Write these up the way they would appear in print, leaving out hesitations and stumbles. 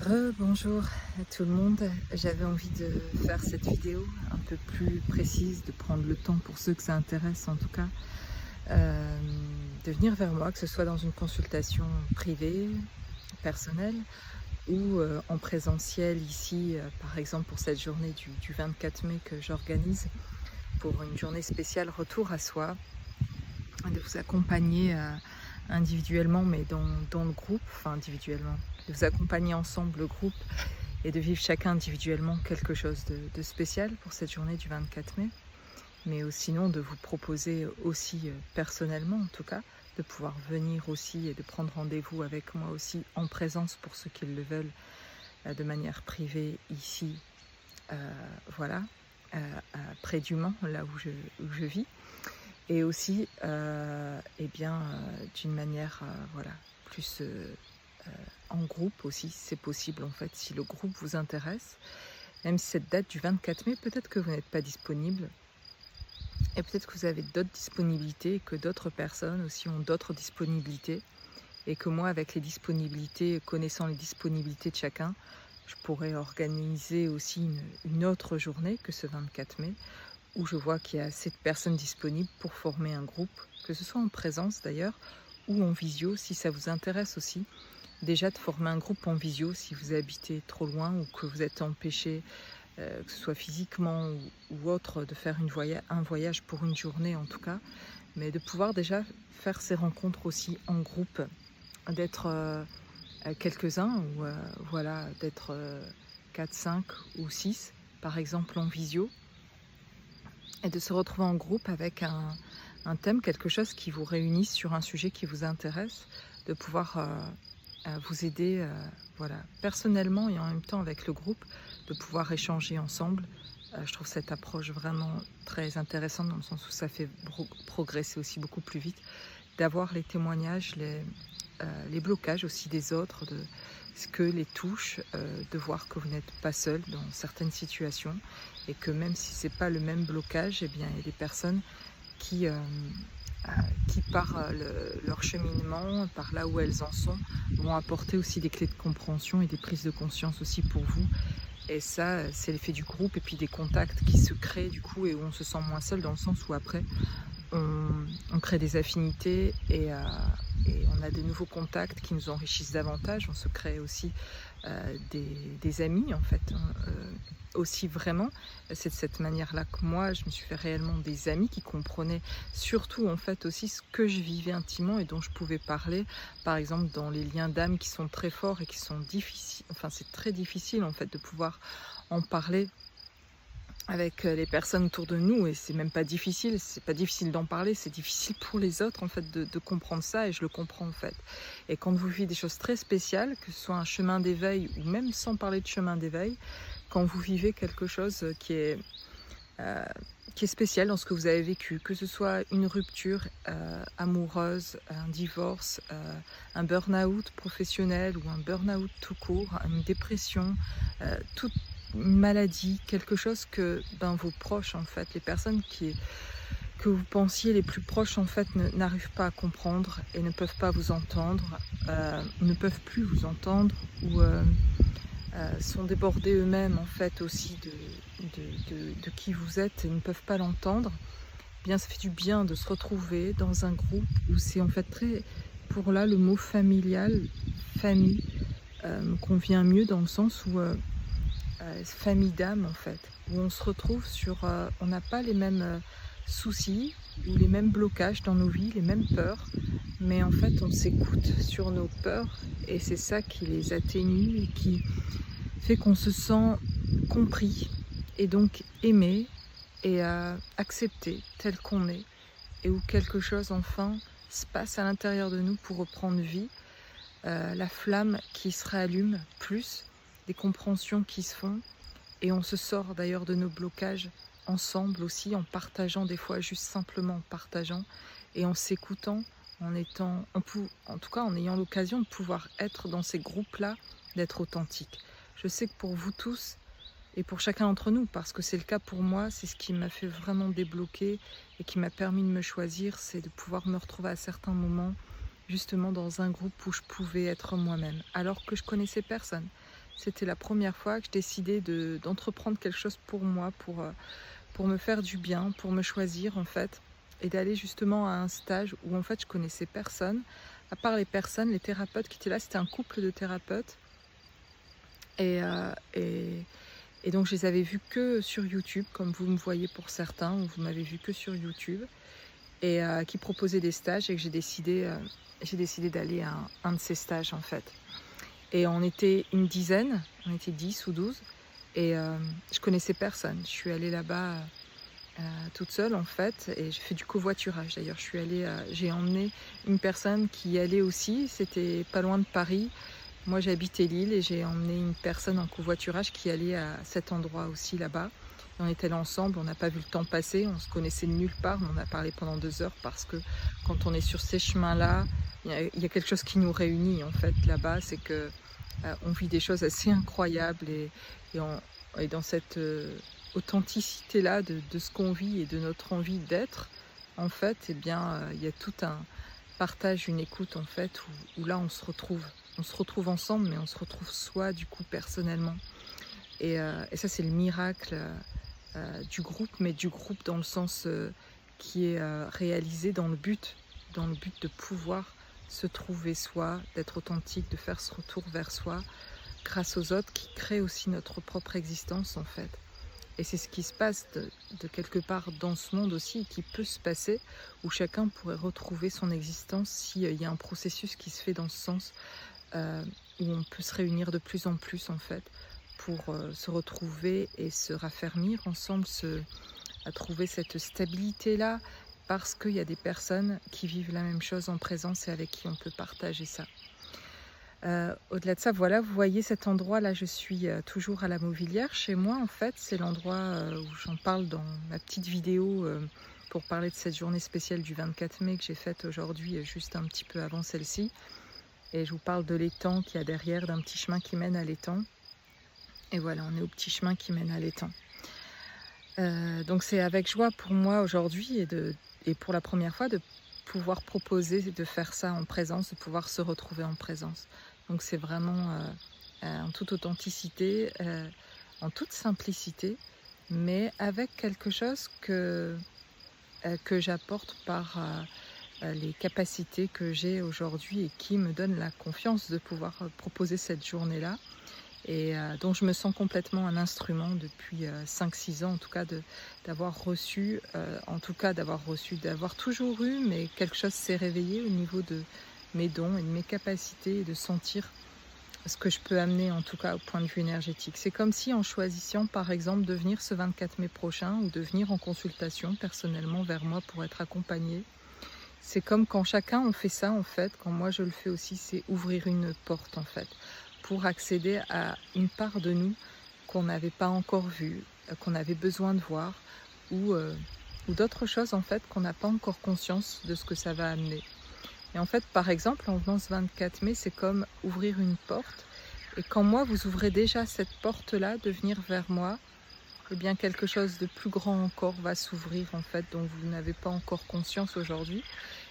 Bonjour à tout le monde. J'avais envie de faire cette vidéo un peu plus précise, de prendre le temps pour ceux que ça intéresse en tout cas, euh, de venir vers moi, que ce soit dans une consultation privée, personnelle ou en présentiel ici, par exemple pour cette journée du 24 mai que j'organise pour une journée spéciale retour à soi, de vous accompagner individuellement mais dans le groupe, enfin individuellement, de vous accompagner ensemble le groupe et de vivre chacun individuellement quelque chose de spécial pour cette journée du 24 mai, mais sinon de vous proposer aussi personnellement en tout cas, de pouvoir venir aussi et de prendre rendez-vous avec moi aussi en présence pour ceux qui le veulent, de manière privée ici, voilà, près du Mans, là où je vis, et aussi d'une manière voilà, plus en groupe aussi, c'est possible en fait, si le groupe vous intéresse. Même si cette date du 24 mai, peut-être que vous n'êtes pas disponible, et peut-être que vous avez d'autres disponibilités, et que d'autres personnes aussi ont d'autres disponibilités, et que moi, avec les disponibilités, connaissant les disponibilités de chacun, je pourrais organiser aussi une autre journée que ce 24 mai, où je vois qu'il y a assez de personnes disponibles pour former un groupe, que ce soit en présence d'ailleurs, ou en visio, si ça vous intéresse aussi. Déjà de former un groupe en visio si vous habitez trop loin ou que vous êtes empêché, que ce soit physiquement ou autre, de faire un voyage pour une journée en tout cas, mais de pouvoir déjà faire ces rencontres aussi en groupe, d'être quelques-uns ou voilà, d'être 4, 5 ou 6 par exemple en visio, et de se retrouver en groupe avec un thème, quelque chose qui vous réunisse sur un sujet qui vous intéresse, de pouvoir vous aider voilà, personnellement et en même temps avec le groupe, de pouvoir échanger ensemble. Je trouve cette approche vraiment très intéressante dans le sens où ça fait progresser aussi beaucoup plus vite, d'avoir les témoignages, les blocages aussi des autres, de ce que les touche, de voir que vous n'êtes pas seul dans certaines situations et que même si c'est pas le même blocage, eh bien, il y a des personnes qui, par leur cheminement, par là où elles en sont, vont apporter aussi des clés de compréhension et des prises de conscience aussi pour vous. Et ça, c'est l'effet du groupe et puis des contacts qui se créent du coup et où on se sent moins seul, dans le sens où après on crée des affinités et on a de nouveaux contacts qui nous enrichissent davantage. On se crée aussi des amis en fait, hein, aussi vraiment. C'est de cette manière-là que moi je me suis fait réellement des amis qui comprenaient surtout en fait aussi ce que je vivais intimement et dont je pouvais parler, par exemple dans les liens d'âme qui sont très forts et qui sont difficiles, enfin c'est très difficile en fait de pouvoir en parler avec les personnes autour de nous, et c'est même pas difficile, c'est pas difficile d'en parler, c'est difficile pour les autres en fait de comprendre ça, et je le comprends en fait. Et quand vous vivez des choses très spéciales, que ce soit un chemin d'éveil ou même sans parler de chemin d'éveil, quand vous vivez quelque chose euh, qui est spécial dans ce que vous avez vécu, que ce soit une rupture amoureuse, un divorce, un burn-out professionnel ou un burn-out tout court, une dépression, toute une maladie, quelque chose que vos proches en fait, les personnes que vous pensiez les plus proches en fait n'arrivent pas à comprendre et ne peuvent pas vous entendre, ne peuvent plus vous entendre, ou sont débordés eux-mêmes en fait aussi de qui vous êtes et ne peuvent pas l'entendre. Bien, ça fait du bien de se retrouver dans un groupe où c'est en fait très, pour là le mot familial, famille, me convient mieux dans le sens où famille d'âme en fait, où on se retrouve sur, on n'a pas les mêmes soucis ou les mêmes blocages dans nos vies, les mêmes peurs, mais en fait on s'écoute sur nos peurs et c'est ça qui les atténue et qui fait qu'on se sent compris et donc aimé et accepté tel qu'on est, et où quelque chose enfin se passe à l'intérieur de nous pour reprendre vie, la flamme qui se rallume plus, des compréhensions qui se font, et on se sort d'ailleurs de nos blocages ensemble aussi, en partageant des fois, juste simplement en partageant et en s'écoutant, en tout cas en ayant l'occasion de pouvoir être dans ces groupes-là, d'être authentique. Je sais que pour vous tous et pour chacun d'entre nous, parce que c'est le cas pour moi, c'est ce qui m'a fait vraiment débloquer et qui m'a permis de me choisir, c'est de pouvoir me retrouver à certains moments justement dans un groupe où je pouvais être moi-même, alors que je connaissais personne. C'était la première fois que je décidais d'entreprendre quelque chose pour moi, pour me faire du bien, pour me choisir en fait, et d'aller justement à un stage où en fait je connaissais personne, à part les thérapeutes qui étaient là, c'était un couple de thérapeutes, et, euh, et, et donc je les avais vus que sur YouTube, comme vous me voyez pour certains, ou vous m'avez vu que sur YouTube, et qui proposaient des stages, et que j'ai décidé d'aller à un de ces stages en fait. Et on était une dizaine, on était 10 ou 12, et je connaissais personne. Je suis allée là-bas toute seule en fait, et j'ai fait du covoiturage. D'ailleurs, j'ai emmené une personne qui y allait aussi, c'était pas loin de Paris. Moi, j'habitais Lille et j'ai emmené une personne en covoiturage qui allait à cet endroit aussi là-bas. On était là ensemble, on n'a pas vu le temps passer, on se connaissait de nulle part, mais on a parlé pendant 2 heures parce que quand on est sur ces chemins-là, il y a quelque chose qui nous réunit en fait là-bas, c'est que on vit des choses assez incroyables, et dans cette authenticité-là de ce qu'on vit et de notre envie d'être, en fait, eh bien, il y a tout un partage, une écoute en fait, où là on se retrouve. On se retrouve ensemble, mais on se retrouve soi, du coup, personnellement. Et ça, c'est le miracle du groupe, mais du groupe dans le sens qui est réalisé dans le but de pouvoir se trouver soi, d'être authentique, de faire ce retour vers soi, grâce aux autres qui créent aussi notre propre existence, en fait. Et c'est ce qui se passe de quelque part dans ce monde aussi, et qui peut se passer, où chacun pourrait retrouver son existence s'il y a un processus qui se fait dans ce sens, où on peut se réunir de plus en plus en fait, pour se retrouver et se raffermir ensemble, à trouver cette stabilité-là, parce qu'il y a des personnes qui vivent la même chose en présence et avec qui on peut partager ça. Au-delà de ça, voilà, vous voyez cet endroit-là, je suis toujours à la Mauvillière. Chez moi, en fait, c'est l'endroit où j'en parle dans ma petite vidéo pour parler de cette journée spéciale du 24 mai que j'ai faite aujourd'hui, juste un petit peu avant celle-ci. Et je vous parle de l'étang qu'il y a derrière, d'un petit chemin qui mène à l'étang. Et voilà, on est au petit chemin qui mène à l'étang. Donc c'est avec joie pour moi aujourd'hui, et pour la première fois, de pouvoir proposer de faire ça en présence, de pouvoir se retrouver en présence. Donc c'est vraiment en toute authenticité, en toute simplicité, mais avec quelque chose que j'apporte par les capacités que j'ai aujourd'hui, et qui me donne la confiance de pouvoir proposer cette journée-là, et dont je me sens complètement un instrument depuis 5-6 ans, en tout cas d'avoir toujours eu, mais quelque chose s'est réveillé au niveau de mes dons et de mes capacités, et de sentir ce que je peux amener, en tout cas au point de vue énergétique. C'est comme si, en choisissant par exemple de venir ce 24 mai prochain, ou de venir en consultation personnellement vers moi pour être accompagnée, c'est comme quand chacun on fait ça en fait, quand moi je le fais aussi, c'est ouvrir une porte en fait, pour accéder à une part de nous qu'on n'avait pas encore vue, qu'on avait besoin de voir, ou d'autres choses en fait qu'on n'a pas encore conscience de ce que ça va amener. Et en fait, par exemple, en venant ce 24 mai, c'est comme ouvrir une porte, et quand moi vous ouvrez déjà cette porte-là de venir vers moi, eh bien quelque chose de plus grand encore va s'ouvrir en fait, dont vous n'avez pas encore conscience aujourd'hui,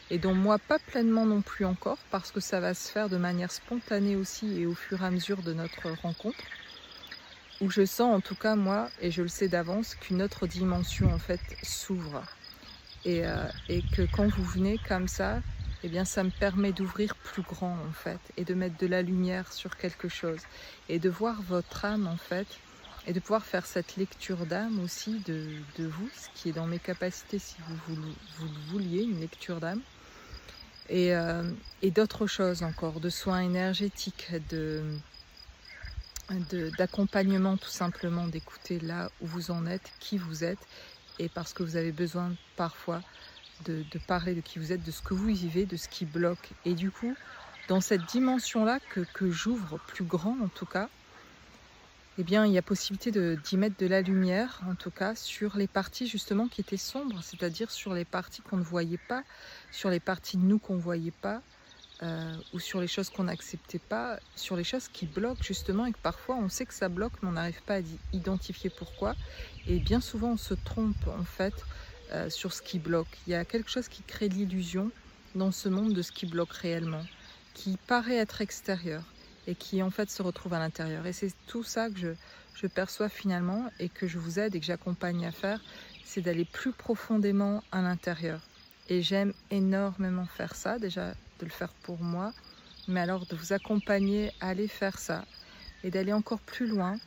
et dont moi pas pleinement non plus encore, parce que ça va se faire de manière spontanée aussi, et au fur et à mesure de notre rencontre, où je sens en tout cas moi, et je le sais d'avance, qu'une autre dimension en fait s'ouvre, et que quand vous venez comme ça, eh bien ça me permet d'ouvrir plus grand en fait, et de mettre de la lumière sur quelque chose, et de voir votre âme en fait, et de pouvoir faire cette lecture d'âme aussi de vous, ce qui est dans mes capacités si vous le vouliez, une lecture d'âme, et d'autres choses encore, de soins énergétiques, d'accompagnement tout simplement, d'écouter là où vous en êtes, qui vous êtes, et parce que vous avez besoin parfois de parler de qui vous êtes, de ce que vous vivez, de ce qui bloque. Et du coup, dans cette dimension-là que j'ouvre plus grand en tout cas, eh bien, il y a possibilité d'y mettre de la lumière, en tout cas, sur les parties justement qui étaient sombres, c'est-à-dire sur les parties qu'on ne voyait pas, sur les parties de nous qu'on ne voyait pas, ou sur les choses qu'on n'acceptait pas, sur les choses qui bloquent justement, et que parfois on sait que ça bloque, mais on n'arrive pas à identifier pourquoi. Et bien souvent, on se trompe en fait sur ce qui bloque. Il y a quelque chose qui crée l'illusion dans ce monde de ce qui bloque réellement, qui paraît être extérieur, et qui en fait se retrouvent à l'intérieur. Et c'est tout ça que je perçois finalement et que je vous aide et que j'accompagne à faire, c'est d'aller plus profondément à l'intérieur. Et j'aime énormément faire ça, déjà de le faire pour moi, mais alors de vous accompagner à aller faire ça et d'aller encore plus loin,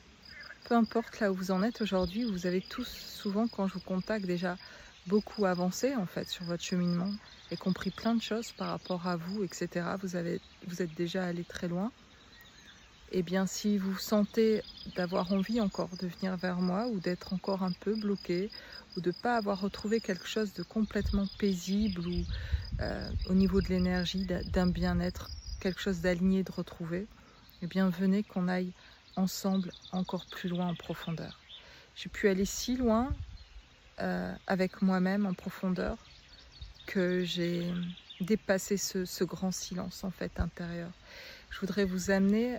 peu importe là où vous en êtes aujourd'hui, vous avez tous souvent quand je vous contacte déjà beaucoup avancé en fait sur votre cheminement et compris plein de choses par rapport à vous, etc. Vous êtes déjà allé très loin. Et bien si vous sentez d'avoir envie encore de venir vers moi ou d'être encore un peu bloqué ou de ne pas avoir retrouvé quelque chose de complètement paisible ou au niveau de l'énergie, d'un bien-être, quelque chose d'aligné de retrouver, eh bien venez qu'on aille ensemble encore plus loin en profondeur. J'ai pu aller si loin avec moi-même en profondeur que j'ai dépassé ce grand silence en fait intérieur. Je voudrais vous amener,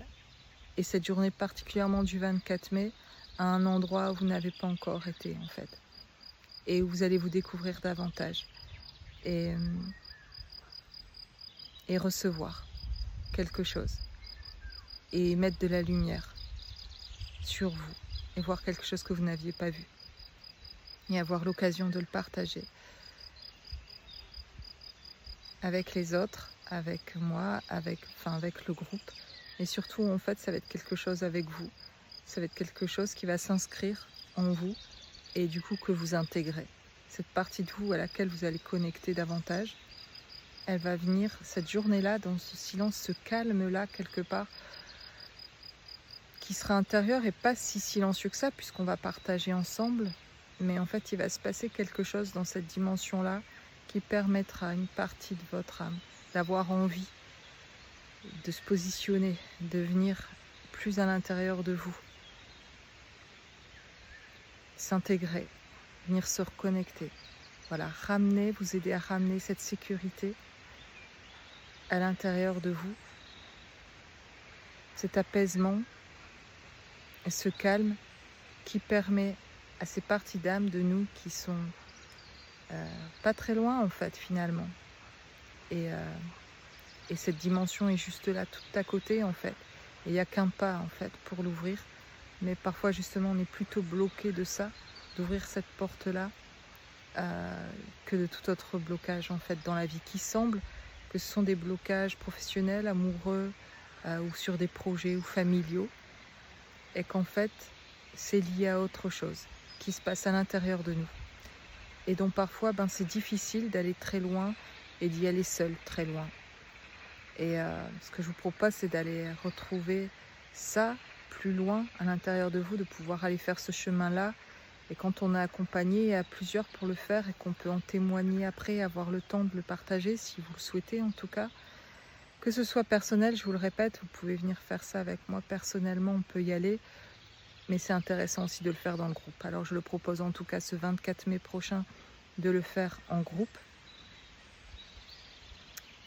et cette journée particulièrement du 24 mai, à un endroit où vous n'avez pas encore été en fait, et où vous allez vous découvrir davantage et recevoir quelque chose et mettre de la lumière sur vous et voir quelque chose que vous n'aviez pas vu et avoir l'occasion de le partager avec les autres, avec moi, avec le groupe. Et surtout, en fait, ça va être quelque chose avec vous. Ça va être quelque chose qui va s'inscrire en vous et du coup que vous intégrez. Cette partie de vous à laquelle vous allez connecter davantage, elle va venir cette journée-là, dans ce silence, ce calme-là, quelque part, qui sera intérieur et pas si silencieux que ça, puisqu'on va partager ensemble. Mais en fait, il va se passer quelque chose dans cette dimension-là qui permettra à une partie de votre âme d'avoir envie de se positionner, de venir plus à l'intérieur de vous, s'intégrer, venir se reconnecter. Voilà, ramener, vous aider à ramener cette sécurité à l'intérieur de vous, cet apaisement et ce calme qui permet à ces parties d'âme de nous qui sont pas très loin en fait finalement. Et cette dimension est juste là, tout à côté en fait. Et il n'y a qu'un pas en fait pour l'ouvrir. Mais parfois justement on est plutôt bloqué de ça, d'ouvrir cette porte-là, que de tout autre blocage en fait dans la vie, qui semble que ce sont des blocages professionnels, amoureux, ou sur des projets ou familiaux. Et qu'en fait c'est lié à autre chose qui se passe à l'intérieur de nous. Et donc parfois c'est difficile d'aller très loin et d'y aller seul très loin. Et ce que je vous propose, c'est d'aller retrouver ça plus loin à l'intérieur de vous, de pouvoir aller faire ce chemin-là. Et quand on est accompagné à plusieurs pour le faire et qu'on peut en témoigner après, avoir le temps de le partager, si vous le souhaitez en tout cas, que ce soit personnel, je vous le répète, vous pouvez venir faire ça avec moi personnellement, on peut y aller. Mais c'est intéressant aussi de le faire dans le groupe. Alors je le propose en tout cas ce 24 mai prochain de le faire en groupe.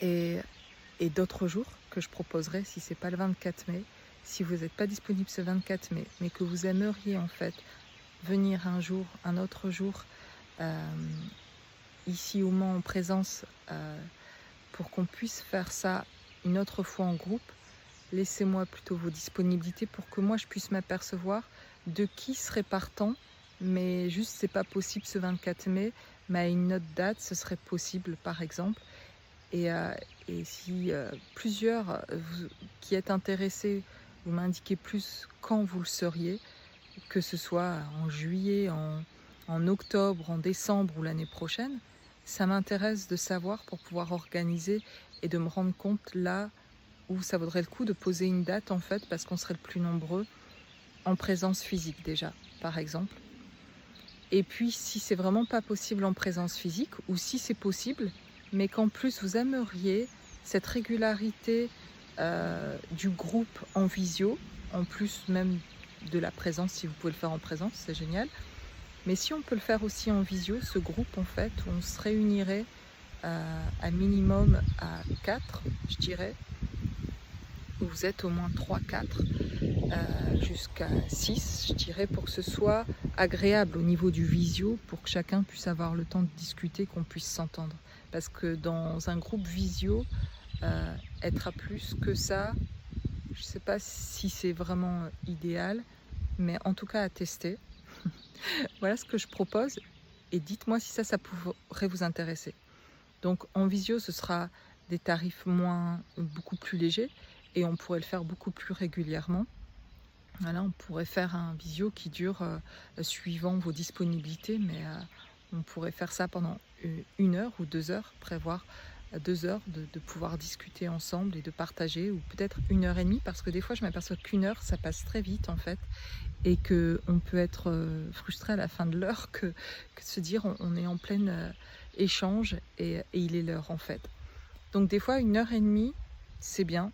Et d'autres jours que je proposerai, si ce n'est pas le 24 mai, si vous n'êtes pas disponible ce 24 mai, mais que vous aimeriez en fait venir un autre jour, ici au Mans en présence, pour qu'on puisse faire ça une autre fois en groupe, laissez-moi plutôt vos disponibilités pour que moi je puisse m'apercevoir de qui serait partant, mais juste c'est pas possible ce 24 mai, mais à une autre date ce serait possible par exemple. Et si plusieurs qui êtes intéressés, vous m'indiquez plus quand vous le seriez, que ce soit en juillet, en octobre, en décembre ou l'année prochaine, ça m'intéresse de savoir pour pouvoir organiser et de me rendre compte là où ça vaudrait le coup de poser une date en fait, parce qu'on serait le plus nombreux en présence physique déjà, par exemple. Et puis si c'est vraiment pas possible en présence physique, ou si c'est possible, mais qu'en plus vous aimeriez cette régularité du groupe en visio, en plus même de la présence, si vous pouvez le faire en présence, c'est génial. Mais si on peut le faire aussi en visio, ce groupe en fait, où on se réunirait à minimum à 4, je dirais, où vous êtes au moins 3-4, jusqu'à 6, je dirais, pour que ce soit agréable au niveau du visio, pour que chacun puisse avoir le temps de discuter, qu'on puisse s'entendre. Parce que dans un groupe visio, être à plus que ça, Je ne sais pas si c'est vraiment idéal, mais en tout cas à tester. Voilà ce que je propose et dites-moi si ça pourrait vous intéresser. Donc en visio, ce sera des tarifs beaucoup plus légers et on pourrait le faire beaucoup plus régulièrement. Voilà, on pourrait faire un visio qui dure suivant vos disponibilités, mais on pourrait faire ça pendant 1 heure ou 2 heures, prévoir 2 heures de pouvoir discuter ensemble et de partager, ou peut-être 1 heure et demie, parce que des fois je m'aperçois qu'1 heure ça passe très vite en fait, et qu'on peut être frustré à la fin de l'heure que de se dire on est en plein échange et il est l'heure en fait. Donc des fois 1 heure et demie c'est bien.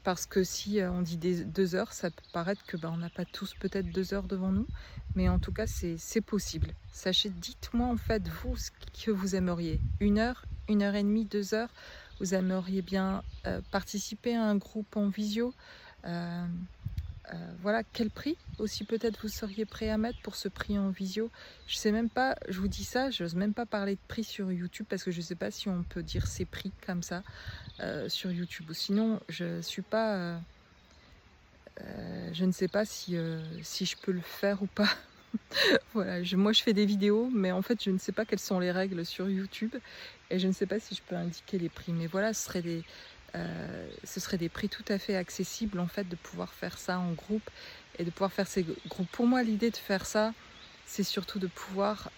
Parce que si on dit 2 heures, ça peut paraître que on n'a pas tous peut-être 2 heures devant nous, mais en tout cas c'est possible. Sachez, dites-moi en fait vous ce que vous aimeriez. 1 heure, 1 heure et demie, 2 heures, vous aimeriez bien participer à un groupe en visio. euh, voilà, quel prix aussi peut-être vous seriez prêt à mettre pour ce prix en visio. Je sais même pas, je vous dis ça, j'ose même pas parler de prix sur YouTube parce que je sais pas si on peut dire ces prix comme ça sur YouTube. Ou sinon, je suis pas, je ne sais pas si je peux le faire ou pas. Voilà, moi je fais des vidéos, mais en fait je ne sais pas quelles sont les règles sur YouTube et je ne sais pas si je peux indiquer les prix. Mais voilà, ce serait des prix tout à fait accessibles en fait, de pouvoir faire ça en groupe et de pouvoir faire ces groupes. Pour moi, l'idée de faire ça, c'est surtout de pouvoir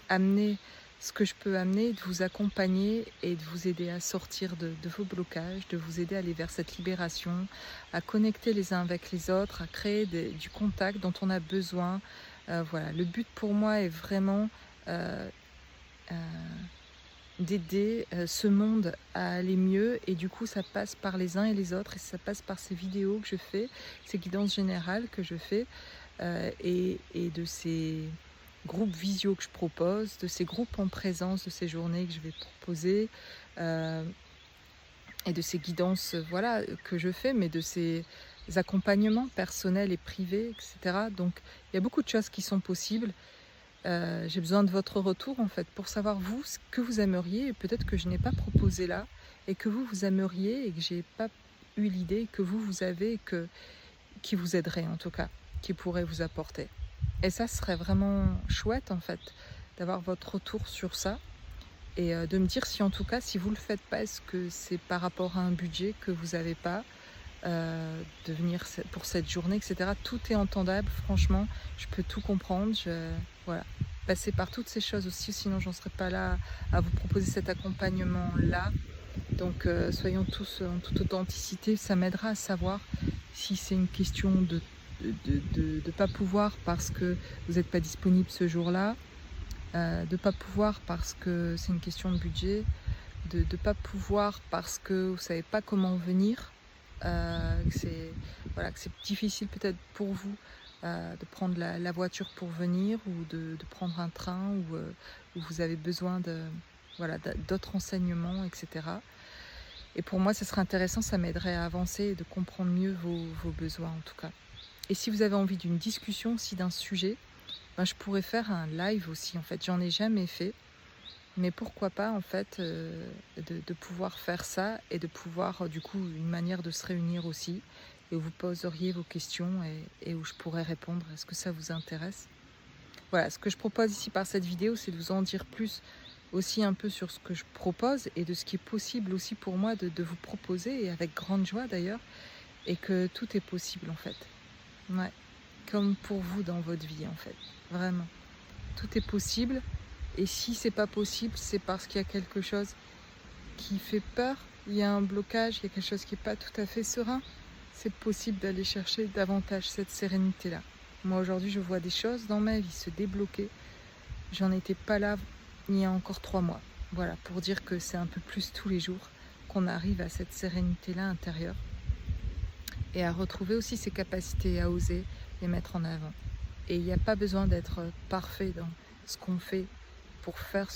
amener ce que je peux amener, de vous accompagner et de vous aider à sortir de vos blocages, de vous aider à aller vers cette libération, à connecter les uns avec les autres, à créer du contact dont on a besoin. Voilà, le but pour moi est vraiment euh, d'aider ce monde à aller mieux, et du coup ça passe par les uns et les autres, et ça passe par ces vidéos que je fais, ces guidances générales que je fais, et de ces groupes visio que je propose, de ces groupes en présence, de ces journées que je vais proposer, et de ces guidances voilà, que je fais, mais de ces accompagnements personnels et privés, etc. Donc il y a beaucoup de choses qui sont possibles. J'ai besoin de votre retour en fait pour savoir vous ce que vous aimeriez, et peut-être que je n'ai pas proposé là et que vous aimeriez et que j'ai pas eu l'idée que vous avez, qui vous aiderait en tout cas, qui pourrait vous apporter. Et ça serait vraiment chouette en fait d'avoir votre retour sur ça, et de me dire si en tout cas, si vous le faites pas, est-ce que c'est par rapport à un budget que vous n'avez pas de venir pour cette journée, etc. Tout est entendable, franchement, je peux tout comprendre. Voilà, passer par toutes ces choses aussi, sinon j'en serais pas là à vous proposer cet accompagnement là. Donc soyons tous en toute authenticité, ça m'aidera à savoir si c'est une question de pas pouvoir parce que vous n'êtes pas disponible ce jour-là, de pas pouvoir parce que c'est une question de budget, de pas pouvoir parce que vous savez pas comment venir, que c'est difficile peut-être pour vous de prendre la voiture pour venir, ou de prendre un train, ou vous avez besoin d'autres renseignements, etc. Et pour moi, ce serait intéressant, ça m'aiderait à avancer et de comprendre mieux vos besoins en tout cas. Et si vous avez envie d'une discussion aussi d'un sujet, je pourrais faire un live aussi en fait. J'en ai jamais fait, mais pourquoi pas en fait de pouvoir faire ça, et de pouvoir du coup une manière de se réunir aussi, et où vous poseriez vos questions et où je pourrais répondre. Est-ce que ça vous intéresse? Voilà, ce que je propose ici par cette vidéo, c'est de vous en dire plus aussi un peu sur ce que je propose et de ce qui est possible aussi pour moi de vous proposer, et avec grande joie d'ailleurs, et que tout est possible en fait. Ouais, comme pour vous dans votre vie en fait, vraiment. Tout est possible, et si c'est pas possible, c'est parce qu'il y a quelque chose qui fait peur, il y a un blocage, il y a quelque chose qui n'est pas tout à fait serein. C'est possible d'aller chercher davantage cette sérénité-là. Moi aujourd'hui, je vois des choses dans ma vie se débloquer. J'en étais pas là il y a encore 3 mois. Voilà, pour dire que c'est un peu plus tous les jours qu'on arrive à cette sérénité-là intérieure, et à retrouver aussi ses capacités, à oser les mettre en avant. Et il n'y a pas besoin d'être parfait dans ce qu'on fait pour faire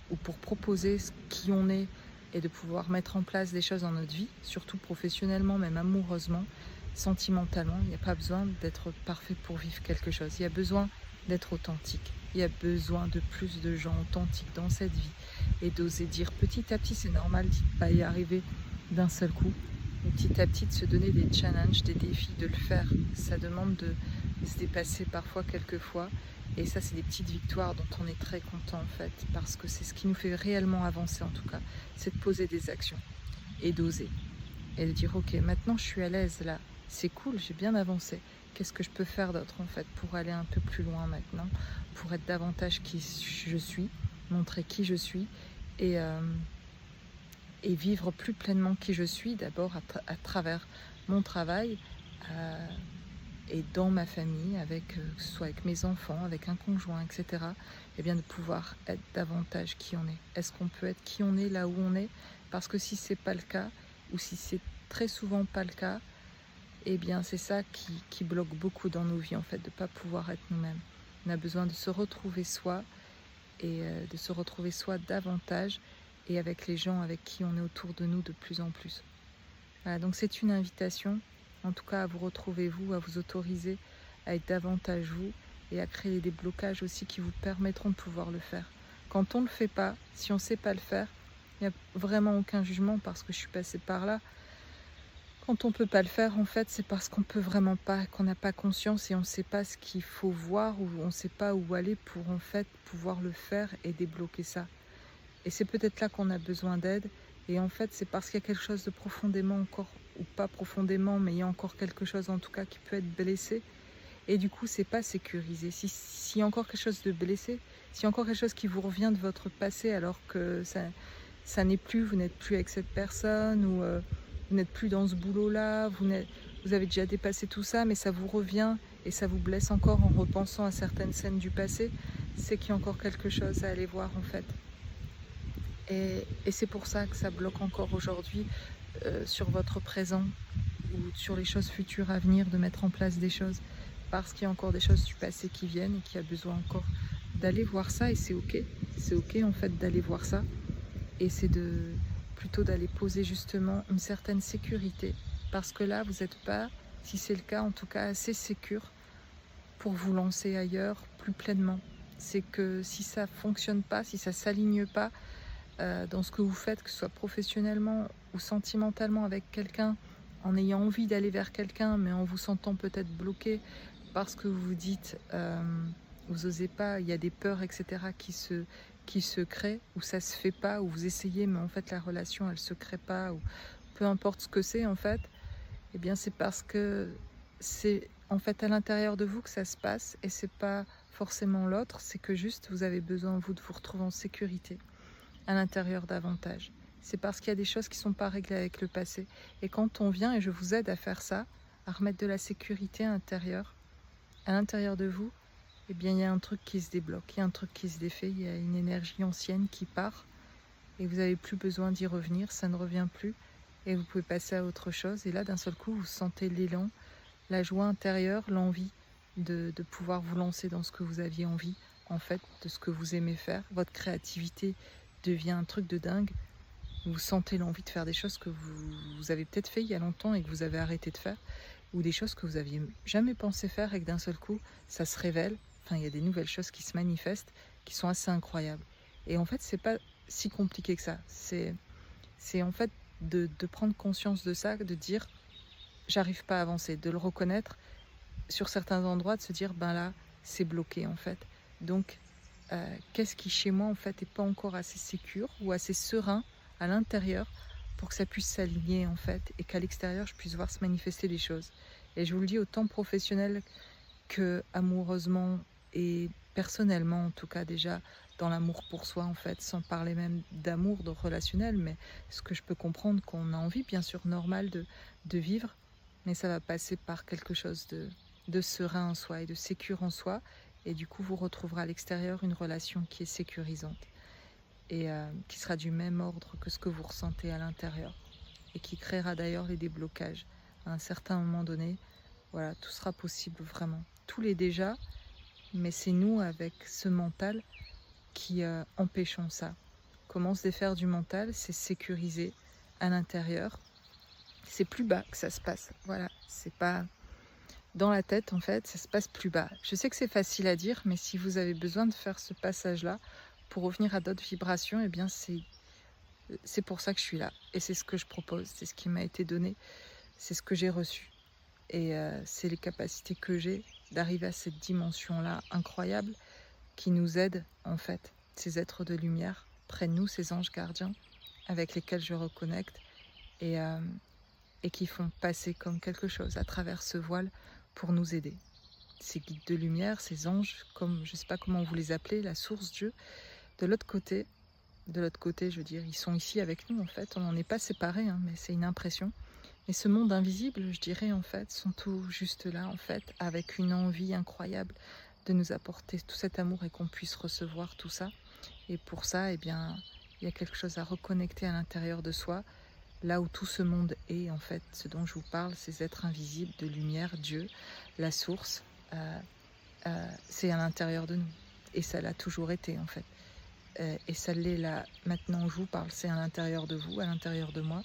ou pour proposer qui on est, et de pouvoir mettre en place des choses dans notre vie, surtout professionnellement, même amoureusement, sentimentalement. Il n'y a pas besoin d'être parfait pour vivre quelque chose. Il y a besoin d'être authentique. Il y a besoin de plus de gens authentiques dans cette vie, et d'oser dire petit à petit, c'est normal de ne pas y arriver d'un seul coup, Et petit à petit de se donner des challenges, des défis, de le faire. Ça demande de se dépasser parfois, quelquefois. Et ça, c'est des petites victoires dont on est très content en fait, parce que c'est ce qui nous fait réellement avancer en tout cas, c'est de poser des actions et d'oser. Et de dire ok, maintenant je suis à l'aise là, c'est cool, j'ai bien avancé. Qu'est-ce que je peux faire d'autre en fait pour aller un peu plus loin maintenant, pour être davantage qui je suis, montrer qui je suis et vivre plus pleinement qui je suis, d'abord à travers mon travail et dans ma famille, que ce soit avec mes enfants, avec un conjoint, etc. Et bien de pouvoir être davantage qui on est. Est-ce qu'on peut être qui on est là où on est? Parce que si c'est pas le cas, ou si c'est très souvent pas le cas, eh bien c'est ça qui bloque beaucoup dans nos vies en fait, de ne pas pouvoir être nous-mêmes. On a besoin de se retrouver soi et de se retrouver soi davantage et avec les gens avec qui on est autour de nous de plus en plus. Voilà, donc c'est une invitation, en tout cas à vous retrouver vous, à vous autoriser à être davantage vous et à créer des blocages aussi qui vous permettront de pouvoir le faire. Quand on ne le fait pas, si on ne sait pas le faire, il n'y a vraiment aucun jugement parce que je suis passée par là. Quand on ne peut pas le faire, en fait, c'est parce qu'on peut vraiment pas, qu'on n'a pas conscience et on ne sait pas ce qu'il faut voir ou on ne sait pas où aller pour en fait pouvoir le faire et débloquer ça. Et c'est peut-être là qu'on a besoin d'aide. Et en fait, c'est parce qu'il y a quelque chose de profondément encore, ou pas profondément, mais il y a encore quelque chose en tout cas qui peut être blessé. Et du coup, c'est pas sécurisé. S'il y a encore quelque chose de blessé, s'il y a encore quelque chose qui vous revient de votre passé alors que ça n'est plus, vous n'êtes plus avec cette personne ou vous n'êtes plus dans ce boulot-là, vous avez déjà dépassé tout ça, mais ça vous revient et ça vous blesse encore en repensant à certaines scènes du passé, c'est qu'il y a encore quelque chose à aller voir en fait. Et c'est pour ça que ça bloque encore aujourd'hui sur votre présent ou sur les choses futures à venir, de mettre en place des choses. Parce qu'il y a encore des choses du passé qui viennent et qu'il y a besoin encore d'aller voir ça. Et c'est ok. C'est ok en fait d'aller voir ça. Et c'est plutôt d'aller poser justement une certaine sécurité. Parce que là, vous n'êtes pas, si c'est le cas, en tout cas assez sécure pour vous lancer ailleurs plus pleinement. C'est que si ça ne fonctionne pas, si ça ne s'aligne pas, dans ce que vous faites, que ce soit professionnellement ou sentimentalement avec quelqu'un, en ayant envie d'aller vers quelqu'un, mais en vous sentant peut-être bloqué parce que vous vous dites, vous n'osez pas, il y a des peurs, etc., qui se créent, ou ça se fait pas, ou vous essayez, mais en fait la relation, elle se crée pas, ou peu importe ce que c'est en fait, eh bien c'est parce que c'est en fait à l'intérieur de vous que ça se passe, et c'est pas forcément l'autre, c'est que juste vous avez besoin, vous, de vous retrouver en sécurité à l'intérieur davantage. C'est parce qu'il y a des choses qui ne sont pas réglées avec le passé. Et quand on vient, et je vous aide à faire ça, à remettre de la sécurité à l'intérieur de vous, eh bien il y a un truc qui se débloque, il y a un truc qui se défait, il y a une énergie ancienne qui part, et vous n'avez plus besoin d'y revenir, ça ne revient plus, et vous pouvez passer à autre chose. Et là, d'un seul coup, vous sentez l'élan, la joie intérieure, l'envie de pouvoir vous lancer dans ce que vous aviez envie, en fait, de ce que vous aimez faire. Votre créativité devient un truc de dingue. Vous sentez l'envie de faire des choses que vous avez peut-être fait il y a longtemps et que vous avez arrêté de faire, ou des choses que vous aviez jamais pensé faire et que d'un seul coup ça se révèle. Enfin, il y a des nouvelles choses qui se manifestent qui sont assez incroyables. Et en fait, c'est pas si compliqué que ça. C'est en fait de prendre conscience de ça, de dire j'arrive pas à avancer, de le reconnaître sur certains endroits, de se dire ben là c'est bloqué en fait. Donc qu'est-ce qui chez moi en fait n'est pas encore assez sécure ou assez serein à l'intérieur pour que ça puisse s'aligner en fait, et qu'à l'extérieur je puisse voir se manifester des choses. Et je vous le dis, autant professionnel que amoureusement et personnellement, en tout cas déjà dans l'amour pour soi en fait, sans parler même d'amour, de relationnel, mais ce que je peux comprendre qu'on a envie bien sûr normal de vivre, mais ça va passer par quelque chose de serein en soi et de sécure en soi. Et du coup, vous retrouverez à l'extérieur une relation qui est sécurisante et qui sera du même ordre que ce que vous ressentez à l'intérieur, et qui créera d'ailleurs les déblocages. À un certain moment donné, voilà, tout sera possible vraiment. Tout l'est déjà, mais c'est nous, avec ce mental, qui empêchons ça. Comment se défaire du mental? C'est sécuriser à l'intérieur. C'est plus bas que ça se passe. Voilà, c'est pas dans la tête en fait, ça se passe plus bas. Je sais que c'est facile à dire, mais si vous avez besoin de faire ce passage-là pour revenir à d'autres vibrations, eh bien c'est C'est pour ça que je suis là. Et c'est ce que je propose, c'est ce qui m'a été donné, c'est ce que j'ai reçu. Et c'est les capacités que j'ai d'arriver à cette dimension-là incroyable qui nous aide en fait. Ces êtres de lumière près de nous, ces anges gardiens avec lesquels je reconnecte et, euh, et qui font passer comme quelque chose à travers ce voile pour nous aider. Ces guides de lumière, ces anges, comme je ne sais pas comment vous les appelez, la source Dieu, de l'autre côté, je veux dire, ils sont ici avec nous en fait, on n'en est pas séparés, hein, mais c'est une impression. Et ce monde invisible, je dirais en fait, sont tout juste là en fait, avec une envie incroyable de nous apporter tout cet amour et qu'on puisse recevoir tout ça. Et pour ça, eh bien, il y a quelque chose à reconnecter à l'intérieur de soi, là où tout ce monde est en fait, ce dont je vous parle, ces êtres invisibles de lumière, Dieu, la source, c'est à l'intérieur de nous. Et ça l'a toujours été en fait. Et ça l'est là, maintenant où je vous parle, c'est à l'intérieur de vous, à l'intérieur de moi.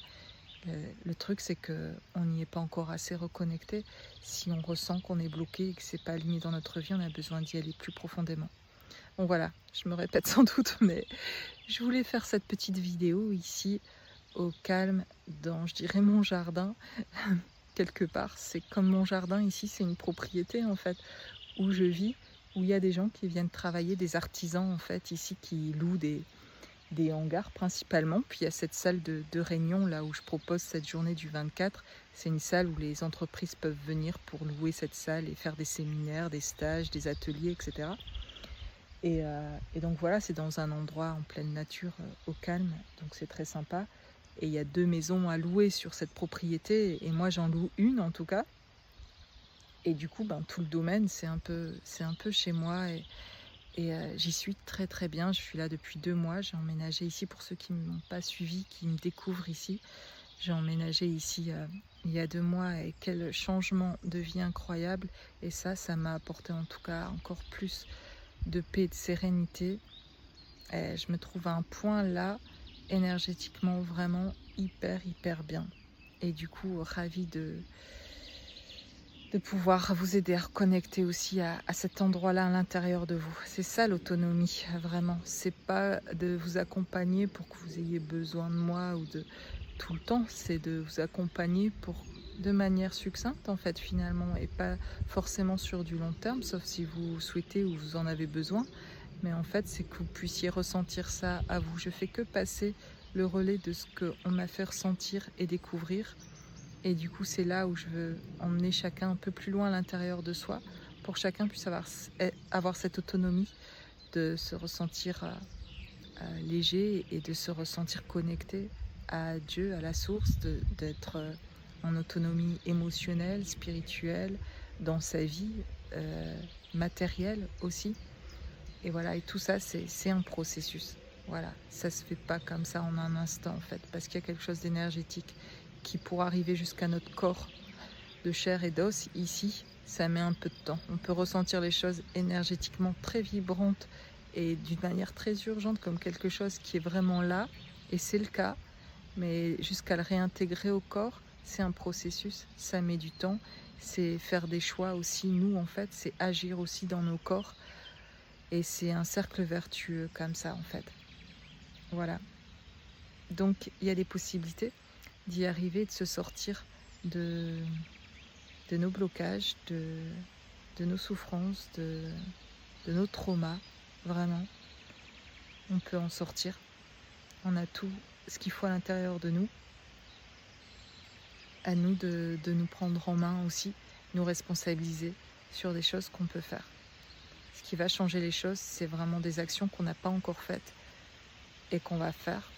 Le truc, c'est qu'on n'y est pas encore assez reconnecté. Si on ressent qu'on est bloqué et que c'est pas aligné dans notre vie, on a besoin d'y aller plus profondément. Bon voilà, je me répète sans doute, mais je voulais faire cette petite vidéo ici, au calme, dans, je dirais, mon jardin. Quelque part, c'est comme mon jardin ici, c'est une propriété en fait, où je vis, où il y a des gens qui viennent travailler, des artisans en fait, ici, qui louent des hangars principalement. Puis il y a cette salle de réunion là où je propose cette journée du 24. C'est une salle où les entreprises peuvent venir pour louer cette salle et faire des séminaires, des stages, des ateliers, etc. Et donc voilà, c'est dans un endroit en pleine nature, au calme, donc c'est très sympa. Et il y a 2 maisons à louer sur cette propriété, et moi j'en loue une en tout cas. Et du coup, tout le domaine, c'est un peu chez moi, et j'y suis très très bien. Je suis là depuis 2 mois, j'ai emménagé ici, pour ceux qui ne m'ont pas suivi, qui me découvrent ici. J'ai emménagé ici il y a 2 mois, et quel changement de vie incroyable. Et ça m'a apporté en tout cas encore plus de paix et de sérénité. Et je me trouve à un point là, énergétiquement, vraiment hyper bien. Et du coup, ravie de pouvoir vous aider à reconnecter aussi à cet endroit-là à l'intérieur de vous. C'est ça l'autonomie, vraiment. C'est pas de vous accompagner pour que vous ayez besoin de moi ou de tout le temps, c'est de vous accompagner de manière succincte en fait finalement, et pas forcément sur du long terme, sauf si vous souhaitez ou vous en avez besoin. Mais en fait, c'est que vous puissiez ressentir ça à vous. Je fais que passer le relais de ce qu'on m'a fait ressentir et découvrir. Et du coup, c'est là où je veux emmener chacun un peu plus loin à l'intérieur de soi, pour que chacun puisse avoir cette autonomie de se ressentir léger, et de se ressentir connecté à Dieu, à la source, d'être en autonomie émotionnelle, spirituelle, dans sa vie, matérielle aussi. Et voilà, et tout ça, c'est un processus. Voilà, ça se fait pas comme ça en un instant en fait, parce qu'il y a quelque chose d'énergétique qui, pour arriver jusqu'à notre corps de chair et d'os, ici, ça met un peu de temps. On peut ressentir les choses énergétiquement très vibrantes et d'une manière très urgente, comme quelque chose qui est vraiment là, et c'est le cas, mais jusqu'à le réintégrer au corps, c'est un processus, ça met du temps. C'est faire des choix aussi, nous en fait, c'est agir aussi dans nos corps, et c'est un cercle vertueux comme ça en fait. Voilà. Donc il y a des possibilités d'y arriver, de se sortir de nos blocages, de nos souffrances, de nos traumas. Vraiment, on peut en sortir. On a tout ce qu'il faut à l'intérieur de nous. À nous de nous prendre en main aussi, nous responsabiliser sur des choses qu'on peut faire. Ce qui va changer les choses, c'est vraiment des actions qu'on n'a pas encore faites et qu'on va faire.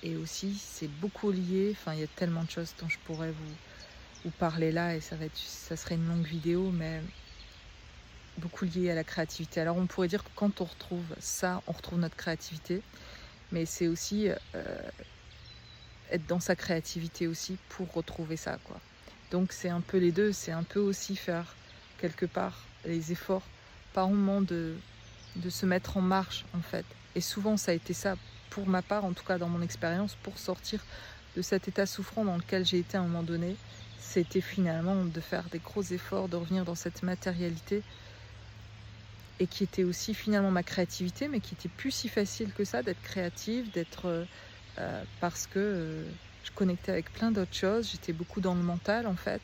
Et aussi, c'est beaucoup lié, il y a tellement de choses dont je pourrais vous parler là, et ça serait une longue vidéo, mais beaucoup lié à la créativité. Alors on pourrait dire que quand on retrouve ça, on retrouve notre créativité, mais c'est aussi être dans sa créativité aussi pour retrouver ça, quoi. Donc c'est un peu les deux, c'est un peu aussi faire quelque part les efforts par moment de se mettre en marche en fait. Et souvent ça a été ça, pour ma part, en tout cas dans mon expérience, pour sortir de cet état souffrant dans lequel j'ai été à un moment donné, c'était finalement de faire des gros efforts, de revenir dans cette matérialité, et qui était aussi finalement ma créativité, mais qui était plus si facile que ça d'être créative, d'être parce que je connectais avec plein d'autres choses. J'étais beaucoup dans le mental en fait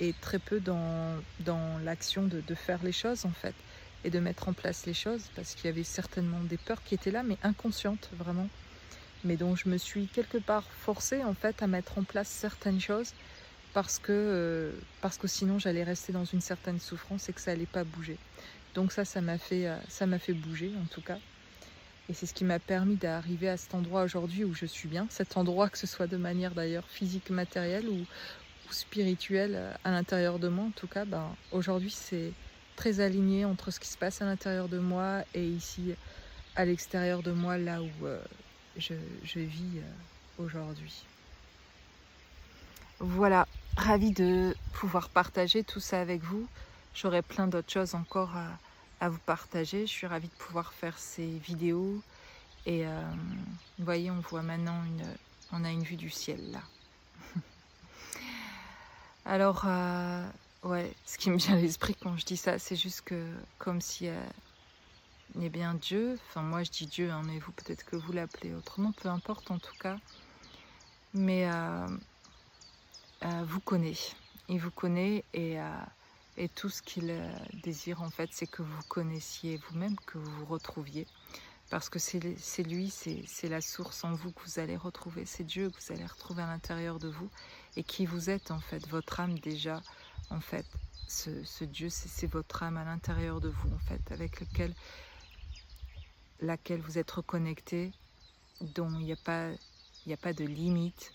et très peu dans l'action de faire les choses en fait et de mettre en place les choses parce qu'il y avait certainement des peurs qui étaient là mais inconscientes vraiment. Mais donc je me suis quelque part forcée en fait à mettre en place certaines choses parce que sinon j'allais rester dans une certaine souffrance et que ça allait pas bouger. Donc ça m'a fait bouger en tout cas. Et c'est ce qui m'a permis d'arriver à cet endroit aujourd'hui où je suis bien. Cet endroit, que ce soit de manière d'ailleurs physique, matérielle ou spirituelle à l'intérieur de moi. En tout cas, ben, aujourd'hui c'est très aligné entre ce qui se passe à l'intérieur de moi et ici à l'extérieur de moi, là où je vis aujourd'hui. Voilà, ravie de pouvoir partager tout ça avec vous. J'aurai plein d'autres choses encore à vous partager. Je suis ravie de pouvoir faire ces vidéos. Et vous voyez, on voit maintenant on a une vue du ciel là. Alors, ouais, ce qui me vient à l'esprit quand je dis ça, c'est juste que comme si eh bien Dieu, enfin moi je dis Dieu, hein, mais vous peut-être que vous l'appelez autrement, peu importe en tout cas, mais vous connaît. Il vous connaît et tout ce qu'il désire en fait, c'est que vous connaissiez vous-même, que vous vous retrouviez. Parce que c'est lui, c'est la source en vous que vous allez retrouver. C'est Dieu que vous allez retrouver à l'intérieur de vous et qui vous êtes en fait, votre âme déjà. En fait, ce Dieu, c'est votre âme à l'intérieur de vous en fait, avec laquelle vous êtes reconnecté, dont il n'y a pas de limite,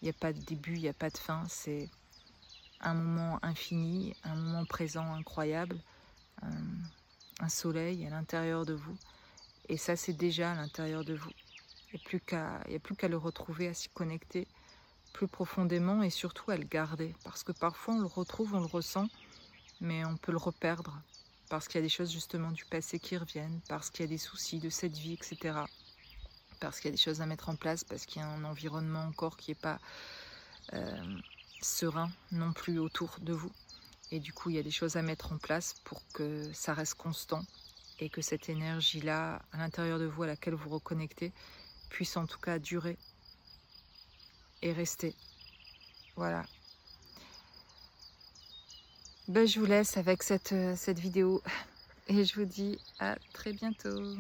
il n'y a pas de début, il n'y a pas de fin. C'est un moment infini, un moment présent incroyable, un soleil à l'intérieur de vous. Et ça, c'est déjà à l'intérieur de vous. Il n'y a plus qu'à le retrouver, à s'y connecter plus profondément et surtout à le garder. Parce que parfois, on le retrouve, on le ressent, mais on peut le reperdre. Parce qu'il y a des choses justement du passé qui reviennent, parce qu'il y a des soucis de cette vie, etc. Parce qu'il y a des choses à mettre en place, parce qu'il y a un environnement encore qui n'est pas serein non plus autour de vous. Et du coup, il y a des choses à mettre en place pour que ça reste constant et que cette énergie-là, à l'intérieur de vous, à laquelle vous reconnectez, puisse en tout cas durer et rester. Voilà. Ben, je vous laisse avec cette vidéo et je vous dis à très bientôt.